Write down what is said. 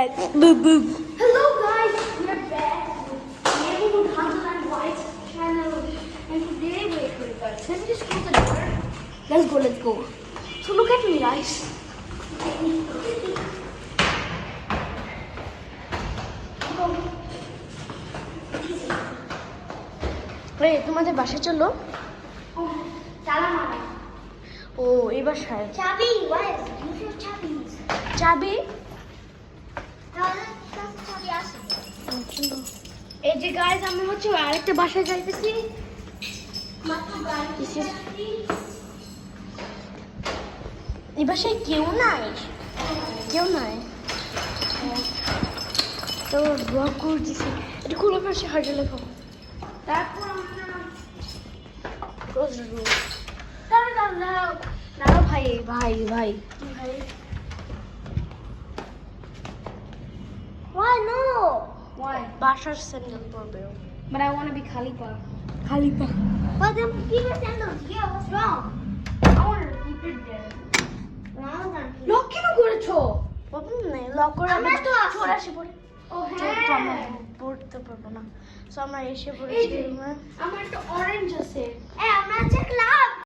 Boop boop. Hello guys, we're back with Neighborhood Hansel and White's channel, and today wait guys, let me just close the door. Let's go. So look at me guys. Hey, তোমাদের বাসায় চলো। Tala mama. ও এই বাসায় Chabi, what is it? Use your chubbies. চাবি No, that's chabi আসে। এই যে guys আমরা হচ্ছে আরেকটা বাসায় যাইতেছি মাত্র গাড়ি এই বাসায় কেউ নাই তো ব্লগ করতেছি এটা কোন পাশে হাঁটে লেখো তারপর আমরা দাঁড়াও ভাই ভাই Why no? Why? বাসার স্যান্ডেল পরবে But I want to be Khalifa. খালি পা But then keep your sandals. Yeah, what's wrong? I want to keep it there. Lock কেন করেছো? প্রবলেম নেই লক করে আমরা তো আছি। চলে আসি পড়ে ও তো আমরা পড়তে পারবো না সো আমরা এসে পড়েছি আমার একটা অরেঞ্জ আছে। আমরা আছে ক্লাব